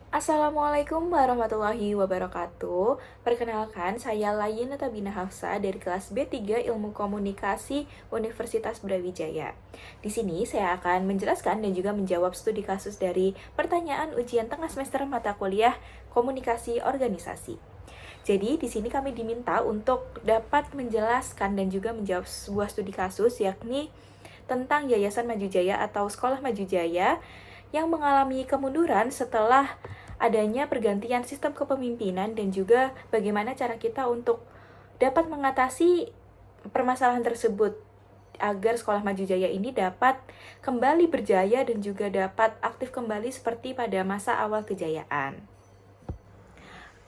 Assalamualaikum warahmatullahi wabarakatuh. Perkenalkan, saya Layina Tabina Hafsa dari kelas B3 Ilmu Komunikasi Universitas Brawijaya. Di sini saya akan menjelaskan dan juga menjawab studi kasus dari pertanyaan ujian tengah semester mata kuliah Komunikasi Organisasi. Jadi di sini kami diminta untuk dapat menjelaskan dan juga menjawab sebuah studi kasus, yakni tentang Yayasan Maju Jaya atau Sekolah Maju Jaya yang mengalami kemunduran setelah adanya pergantian sistem kepemimpinan dan juga bagaimana cara kita untuk dapat mengatasi permasalahan tersebut agar Sekolah Maju Jaya ini dapat kembali berjaya dan juga dapat aktif kembali seperti pada masa awal kejayaan.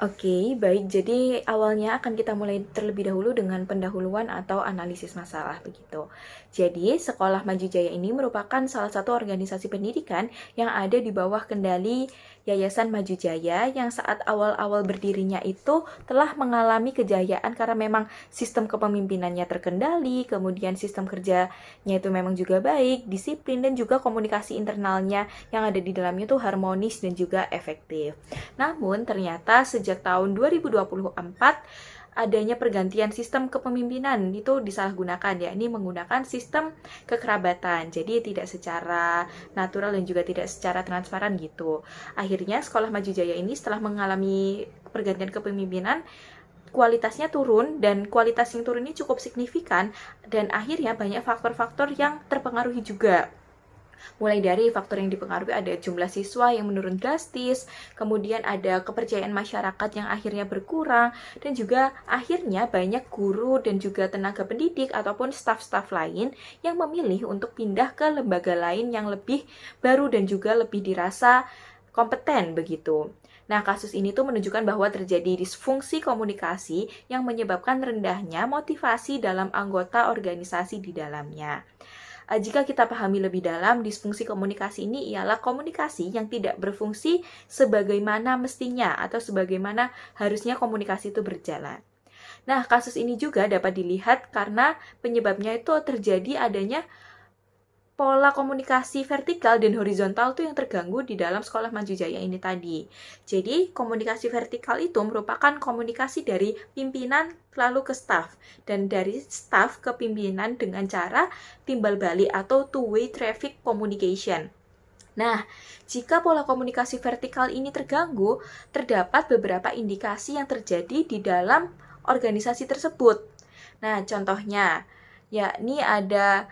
Oke, baik. Jadi awalnya akan kita mulai terlebih dahulu dengan pendahuluan atau analisis masalah begitu. Jadi, Sekolah Maju Jaya ini merupakan salah satu organisasi pendidikan yang ada di bawah kendali Yayasan Maju Jaya yang saat awal-awal berdirinya itu telah mengalami kejayaan karena memang sistem kepemimpinannya terkendali, kemudian sistem kerjanya itu memang juga baik, disiplin dan juga komunikasi internalnya yang ada di dalamnya itu harmonis dan juga efektif. Namun ternyata sejak tahun 2024 adanya pergantian sistem kepemimpinan itu disalahgunakan, yakni menggunakan sistem kekerabatan. Jadi tidak secara natural dan juga tidak secara transparan gitu. Akhirnya Sekolah Maju Jaya ini setelah mengalami pergantian kepemimpinan kualitasnya turun, dan kualitas yang turun ini cukup signifikan, dan akhirnya banyak faktor-faktor yang terpengaruhi juga. Mulai dari faktor yang dipengaruhi ada jumlah siswa yang menurun drastis, kemudian ada kepercayaan masyarakat yang akhirnya berkurang, dan juga akhirnya banyak guru dan juga tenaga pendidik ataupun staf-staf lain yang memilih untuk pindah ke lembaga lain yang lebih baru dan juga lebih dirasa kompeten begitu. Nah, kasus ini tuh menunjukkan bahwa terjadi disfungsi komunikasi yang menyebabkan rendahnya motivasi dalam anggota organisasi di dalamnya. Jika kita pahami lebih dalam, disfungsi komunikasi ini ialah komunikasi yang tidak berfungsi sebagaimana mestinya atau sebagaimana harusnya komunikasi itu berjalan. Nah, kasus ini juga dapat dilihat karena penyebabnya itu terjadi adanya pola komunikasi vertikal dan horizontal itu yang terganggu di dalam Sekolah Maju Jaya ini tadi. Jadi, komunikasi vertikal itu merupakan komunikasi dari pimpinan lalu ke staf, dan dari staf ke pimpinan dengan cara timbal balik atau two-way traffic communication. Nah, jika pola komunikasi vertikal ini terganggu, terdapat beberapa indikasi yang terjadi di dalam organisasi tersebut. Nah, contohnya, yakni ada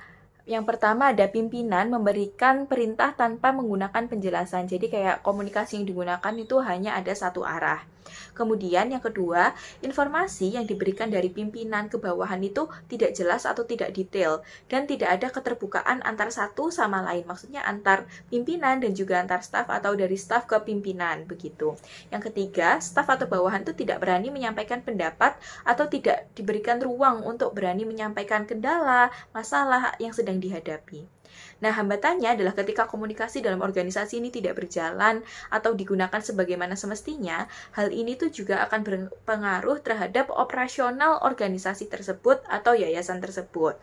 yang pertama ada pimpinan memberikan perintah tanpa menggunakan penjelasan. Jadi kayak komunikasi yang digunakan itu hanya ada satu arah. Kemudian yang kedua, informasi yang diberikan dari pimpinan ke bawahan itu tidak jelas atau tidak detail, dan tidak ada keterbukaan antar satu sama lain. Maksudnya antar pimpinan dan juga antar staf atau dari staf ke pimpinan begitu. Yang ketiga, staf atau bawahan itu tidak berani menyampaikan pendapat atau tidak diberikan ruang untuk berani menyampaikan kendala, masalah yang sedang dihadapi. Nah, hambatannya adalah ketika komunikasi dalam organisasi ini tidak berjalan atau digunakan sebagaimana semestinya, hal ini tuh juga akan berpengaruh terhadap operasional organisasi tersebut atau yayasan tersebut.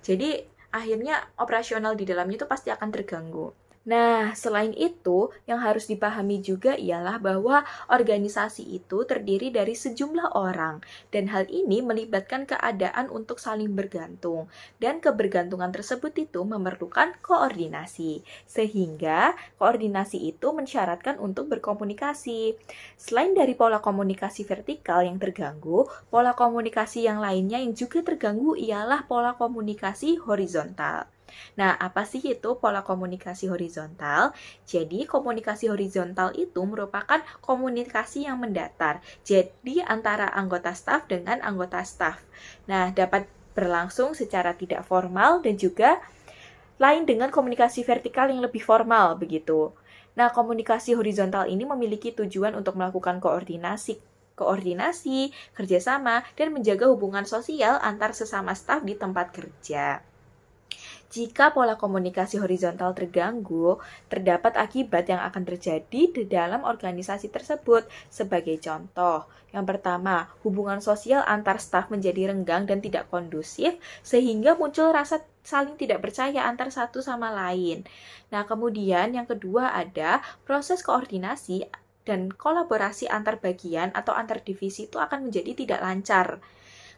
Jadi, akhirnya operasional di dalamnya itu pasti akan terganggu. Nah, selain itu, yang harus dipahami juga ialah bahwa organisasi itu terdiri dari sejumlah orang, dan hal ini melibatkan keadaan untuk saling bergantung, dan kebergantungan tersebut itu memerlukan koordinasi, sehingga koordinasi itu mensyaratkan untuk berkomunikasi. Selain dari pola komunikasi vertikal yang terganggu, pola komunikasi yang lainnya yang juga terganggu ialah pola komunikasi horizontal. Nah, apa sih itu pola komunikasi horizontal? Jadi, komunikasi horizontal itu merupakan komunikasi yang mendatar. Jadi, antara anggota staf dengan anggota staf. Nah, dapat berlangsung secara tidak formal dan juga lain dengan komunikasi vertikal yang lebih formal begitu. Nah, komunikasi horizontal ini memiliki tujuan untuk melakukan koordinasi, kerjasama, dan menjaga hubungan sosial antar sesama staf di tempat kerja. Jika pola komunikasi horizontal terganggu, terdapat akibat yang akan terjadi di dalam organisasi tersebut. Sebagai contoh, yang pertama, hubungan sosial antar staf menjadi renggang dan tidak kondusif, sehingga muncul rasa saling tidak percaya antar satu sama lain. Nah, kemudian yang kedua ada proses koordinasi dan kolaborasi antar bagian atau antar divisi itu akan menjadi tidak lancar.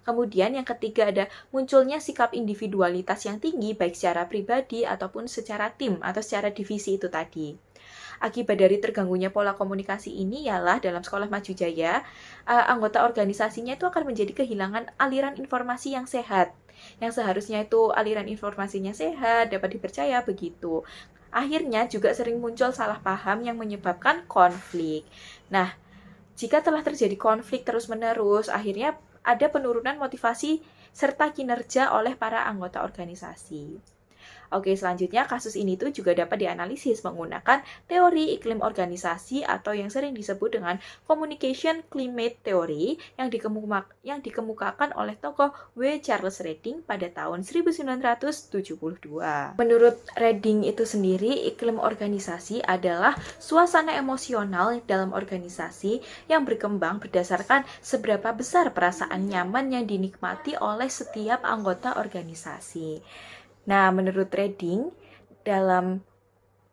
Kemudian yang ketiga ada munculnya sikap individualitas yang tinggi baik secara pribadi ataupun secara tim atau secara divisi itu tadi. Akibat dari terganggunya pola komunikasi ini ialah dalam sekolah Maju Jaya, anggota organisasinya itu akan menjadi kehilangan aliran informasi yang sehat. Yang seharusnya itu aliran informasinya sehat, dapat dipercaya begitu. Akhirnya juga sering muncul salah paham yang menyebabkan konflik. Nah, jika telah terjadi konflik terus-menerus, akhirnya ada penurunan motivasi serta kinerja oleh para anggota organisasi. Oke, selanjutnya kasus ini tuh juga dapat dianalisis menggunakan teori iklim organisasi atau yang sering disebut dengan Communication Climate Theory yang dikemukakan oleh tokoh W. Charles Reading pada tahun 1972. Menurut Reading itu sendiri, iklim organisasi adalah suasana emosional dalam organisasi yang berkembang berdasarkan seberapa besar perasaan nyaman yang dinikmati oleh setiap anggota organisasi. Nah, menurut Reading, dalam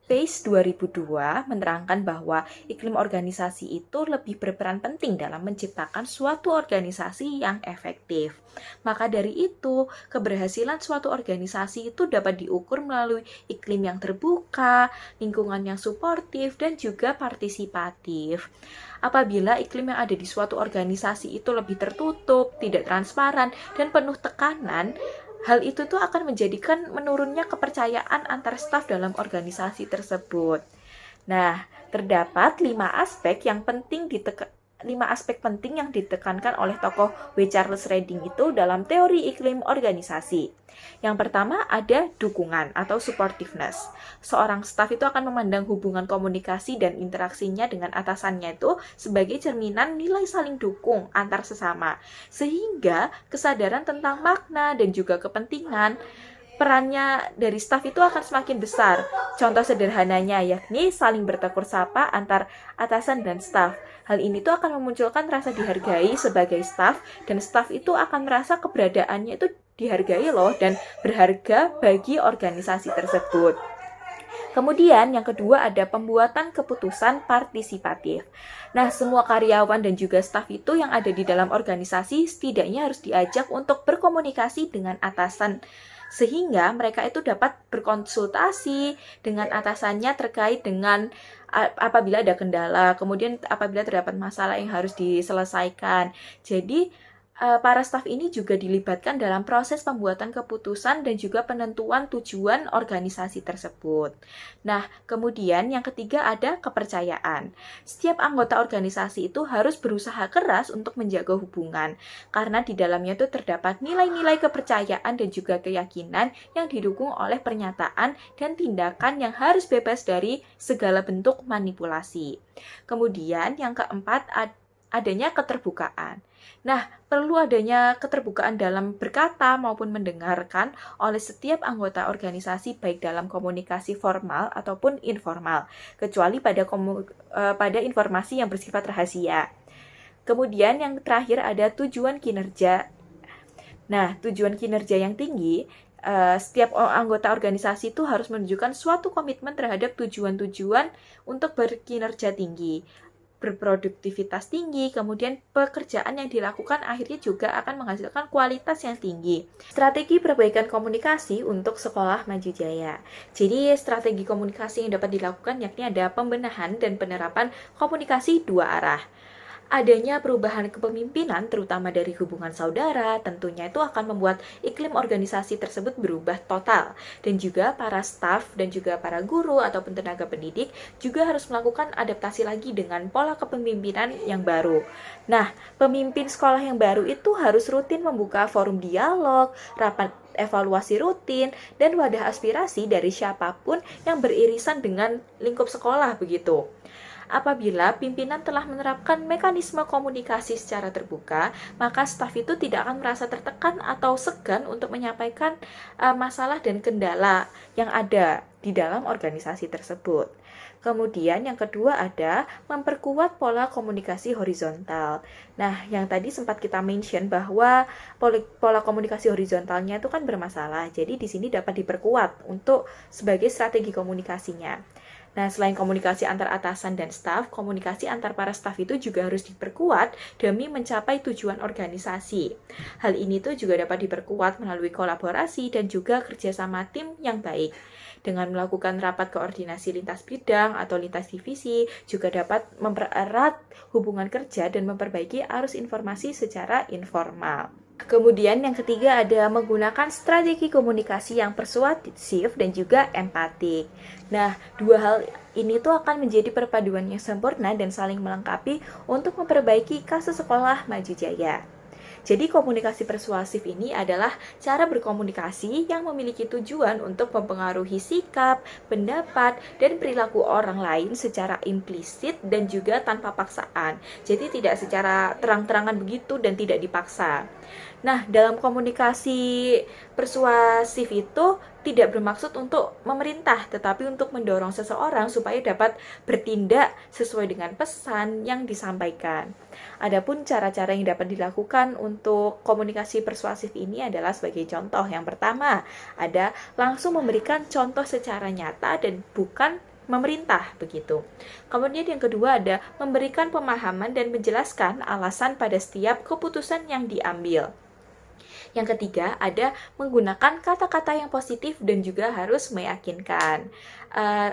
PACE 2002 menerangkan bahwa iklim organisasi itu lebih berperan penting dalam menciptakan suatu organisasi yang efektif. Maka dari itu, keberhasilan suatu organisasi itu dapat diukur melalui iklim yang terbuka, lingkungan yang suportif, dan juga partisipatif. Apabila iklim yang ada di suatu organisasi itu lebih tertutup, tidak transparan, dan penuh tekanan, hal itu tuh akan menjadikan menurunnya kepercayaan antar staf dalam organisasi tersebut. Nah, terdapat 5 aspek penting yang ditekankan oleh tokoh W. Charles Reading itu dalam teori iklim organisasi. Yang pertama ada dukungan atau supportiveness. Seorang staf itu akan memandang hubungan komunikasi dan interaksinya dengan atasannya itu sebagai cerminan nilai saling dukung antar sesama. Sehingga kesadaran tentang makna dan juga kepentingan perannya dari staf itu akan semakin besar. Contoh sederhananya yakni saling bertegur sapa antar atasan dan staf. Hal ini tuh akan memunculkan rasa dihargai sebagai staf, dan staf itu akan merasa keberadaannya itu dihargai loh dan berharga bagi organisasi tersebut. Kemudian yang kedua ada pembuatan keputusan partisipatif. Nah, semua karyawan dan juga staf itu yang ada di dalam organisasi setidaknya harus diajak untuk berkomunikasi dengan atasan, sehingga mereka itu dapat berkonsultasi dengan atasannya terkait dengan apabila ada kendala, kemudian apabila terdapat masalah yang harus diselesaikan. Jadi, para staf ini juga dilibatkan dalam proses pembuatan keputusan dan juga penentuan tujuan organisasi tersebut. Nah, kemudian yang ketiga ada kepercayaan. Setiap anggota organisasi itu harus berusaha keras untuk menjaga hubungan, karena di dalamnya itu terdapat nilai-nilai kepercayaan dan juga keyakinan yang didukung oleh pernyataan dan tindakan yang harus bebas dari segala bentuk manipulasi. Kemudian yang keempat adanya keterbukaan. Nah, perlu adanya keterbukaan dalam berkata maupun mendengarkan oleh setiap anggota organisasi baik dalam komunikasi formal ataupun informal, kecuali pada informasi yang bersifat rahasia. Kemudian yang terakhir ada tujuan kinerja. Nah, tujuan kinerja yang tinggi, setiap anggota organisasi itu harus menunjukkan suatu komitmen terhadap tujuan-tujuan untuk berkinerja tinggi, berproduktivitas tinggi, kemudian pekerjaan yang dilakukan akhirnya juga akan menghasilkan kualitas yang tinggi. Strategi perbaikan komunikasi untuk Sekolah Maju Jaya. Jadi, strategi komunikasi yang dapat dilakukan yakni ada pembenahan dan penerapan komunikasi dua arah. Adanya perubahan kepemimpinan terutama dari hubungan saudara tentunya itu akan membuat iklim organisasi tersebut berubah total, dan juga para staf dan juga para guru ataupun tenaga pendidik juga harus melakukan adaptasi lagi dengan pola kepemimpinan yang baru. Nah, pemimpin sekolah yang baru itu harus rutin membuka forum dialog, rapat evaluasi rutin, dan wadah aspirasi dari siapapun yang beririsan dengan lingkup sekolah begitu. Apabila pimpinan telah menerapkan mekanisme komunikasi secara terbuka, maka staf itu tidak akan merasa tertekan atau segan untuk menyampaikan masalah dan kendala yang ada di dalam organisasi tersebut. Kemudian yang kedua ada memperkuat pola komunikasi horizontal. Nah, yang tadi sempat kita mention bahwa pola komunikasi horizontalnya itu kan bermasalah. Jadi di sini dapat diperkuat untuk sebagai strategi komunikasinya. Nah, selain komunikasi antar atasan dan staf, komunikasi antar para staf itu juga harus diperkuat demi mencapai tujuan organisasi. Hal ini tuh juga dapat diperkuat melalui kolaborasi dan juga kerjasama tim yang baik. Dengan melakukan rapat koordinasi lintas bidang atau lintas divisi, juga dapat mempererat hubungan kerja dan memperbaiki arus informasi secara informal. Kemudian yang ketiga ada menggunakan strategi komunikasi yang persuasif dan juga empatik. Nah, dua hal ini tuh akan menjadi perpaduan yang sempurna dan saling melengkapi untuk memperbaiki kasus sekolah Maju Jaya. Jadi komunikasi persuasif ini adalah cara berkomunikasi yang memiliki tujuan untuk mempengaruhi sikap, pendapat, dan perilaku orang lain secara implisit dan juga tanpa paksaan. Jadi tidak secara terang-terangan begitu dan tidak dipaksa. Nah, dalam komunikasi persuasif itu tidak bermaksud untuk memerintah, tetapi untuk mendorong seseorang supaya dapat bertindak sesuai dengan pesan yang disampaikan. Adapun cara-cara yang dapat dilakukan untuk komunikasi persuasif ini adalah sebagai contoh. Yang pertama, ada langsung memberikan contoh secara nyata dan bukan memerintah begitu. Kemudian yang kedua ada memberikan pemahaman dan menjelaskan alasan pada setiap keputusan yang diambil. Yang ketiga, ada menggunakan kata-kata yang positif dan juga harus meyakinkan.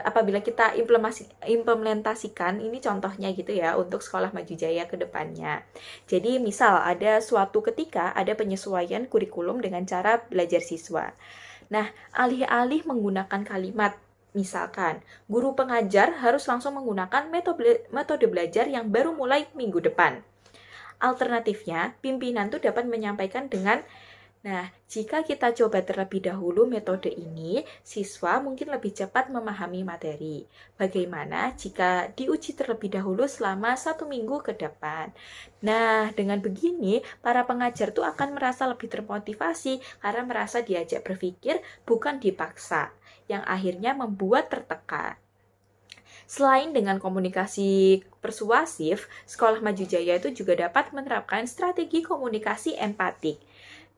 Apabila kita implementasikan, ini contohnya gitu ya, untuk sekolah Maju Jaya ke depannya. Jadi misal ada suatu ketika ada penyesuaian kurikulum dengan cara belajar siswa. Nah, alih-alih menggunakan kalimat misalkan, guru pengajar harus langsung menggunakan metode belajar yang baru mulai minggu depan. Alternatifnya, pimpinan tuh dapat menyampaikan dengan, nah, jika kita coba terlebih dahulu metode ini, siswa mungkin lebih cepat memahami materi. Bagaimana jika diuji terlebih dahulu selama 1 minggu ke depan? Nah, dengan begini, para pengajar tuh akan merasa lebih termotivasi karena merasa diajak berpikir, bukan dipaksa, yang akhirnya membuat tertekan. Selain dengan komunikasi persuasif, Sekolah Maju Jaya itu juga dapat menerapkan strategi komunikasi empatik.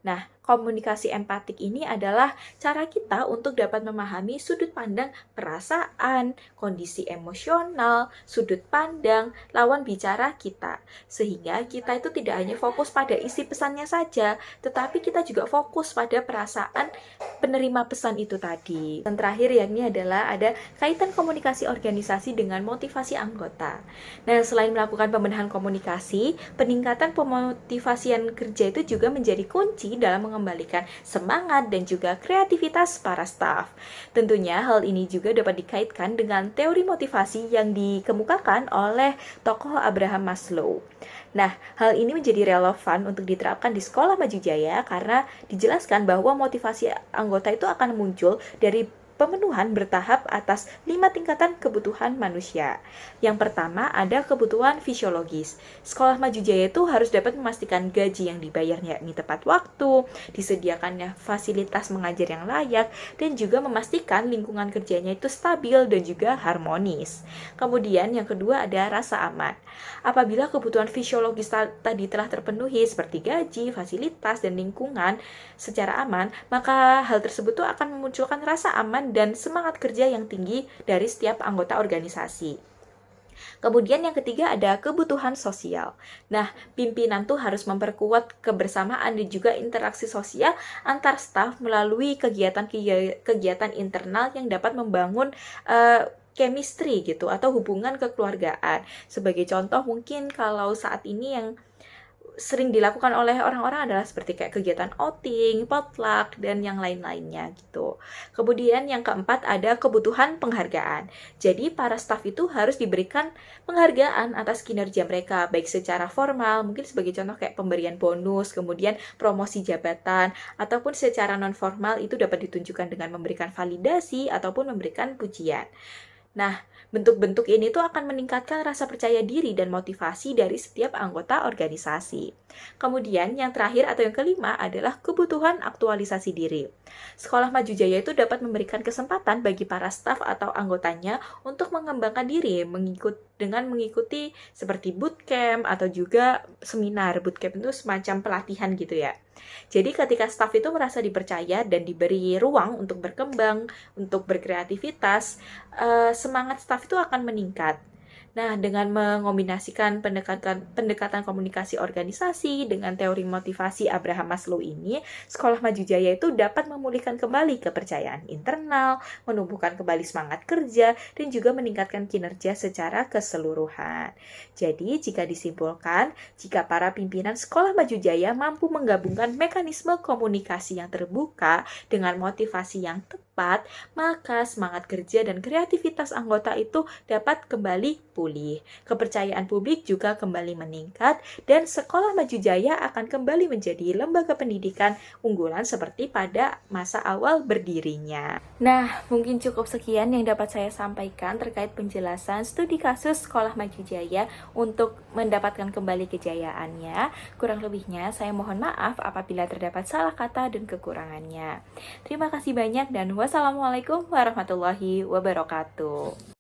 Nah, komunikasi empatik ini adalah cara kita untuk dapat memahami sudut pandang perasaan, kondisi emosional, sudut pandang lawan bicara kita. Sehingga kita itu tidak hanya fokus pada isi pesannya saja, tetapi kita juga fokus pada perasaan penerima pesan itu tadi. Dan terakhir yakni adalah ada kaitan komunikasi organisasi dengan motivasi anggota. Nah, selain melakukan pembenahan komunikasi, peningkatan pemotivasian kerja itu juga menjadi kunci dalam mengembalikan semangat dan juga kreativitas para staf. Tentunya hal ini juga dapat dikaitkan dengan teori motivasi yang dikemukakan oleh tokoh Abraham Maslow. Nah, hal ini menjadi relevan untuk diterapkan di Sekolah Maju Jaya karena dijelaskan bahwa motivasi anggota itu akan muncul dari pemenuhan bertahap atas 5 tingkatan kebutuhan manusia. Yang pertama ada kebutuhan fisiologis. Sekolah Maju Jaya itu harus dapat memastikan gaji yang dibayarnya yakni tepat waktu, disediakannya fasilitas mengajar yang layak, dan juga memastikan lingkungan kerjanya itu stabil dan juga harmonis. Kemudian yang kedua ada rasa aman. Apabila kebutuhan fisiologis tadi telah terpenuhi seperti gaji, fasilitas, dan lingkungan secara aman, maka hal tersebut tuh akan memunculkan rasa aman dan semangat kerja yang tinggi dari setiap anggota organisasi. Kemudian yang ketiga ada kebutuhan sosial. Nah, pimpinan tuh harus memperkuat kebersamaan dan juga interaksi sosial antar staf melalui kegiatan internal yang dapat membangun chemistry gitu atau hubungan kekeluargaan. Sebagai contoh mungkin kalau saat ini yang sering dilakukan oleh orang-orang adalah seperti kayak kegiatan outing, potluck, dan yang lain-lainnya gitu. Kemudian yang keempat ada kebutuhan penghargaan. Jadi para staf itu harus diberikan penghargaan atas kinerja mereka, baik secara formal, mungkin sebagai contoh kayak pemberian bonus, kemudian promosi jabatan, ataupun secara non-formal itu dapat ditunjukkan dengan memberikan validasi ataupun memberikan pujian. Nah, bentuk-bentuk ini tuh akan meningkatkan rasa percaya diri dan motivasi dari setiap anggota organisasi. Kemudian yang terakhir atau yang kelima adalah kebutuhan aktualisasi diri. Sekolah Maju Jaya itu dapat memberikan kesempatan bagi para staf atau anggotanya untuk mengembangkan diri, dengan mengikuti seperti bootcamp atau juga seminar. Bootcamp itu semacam pelatihan gitu ya. Jadi ketika staf itu merasa dipercaya dan diberi ruang untuk berkembang, untuk berkreativitas, semangat staf itu akan meningkat. Nah, dengan mengombinasikan pendekatan komunikasi organisasi dengan teori motivasi Abraham Maslow ini, Sekolah Maju Jaya itu dapat memulihkan kembali kepercayaan internal, menumbuhkan kembali semangat kerja, dan juga meningkatkan kinerja secara keseluruhan. Jadi, jika disimpulkan, jika para pimpinan Sekolah Maju Jaya mampu menggabungkan mekanisme komunikasi yang terbuka dengan motivasi yang tepat, maka semangat kerja dan kreativitas anggota itu dapat kembali pulih. Kepercayaan publik juga kembali meningkat dan Sekolah Maju Jaya akan kembali menjadi lembaga pendidikan unggulan seperti pada masa awal berdirinya. Nah, mungkin cukup sekian yang dapat saya sampaikan terkait penjelasan studi kasus Sekolah Maju Jaya untuk mendapatkan kembali kejayaannya. Kurang lebihnya saya mohon maaf apabila terdapat salah kata dan kekurangannya. Terima kasih banyak dan wassalamualaikum warahmatullahi wabarakatuh.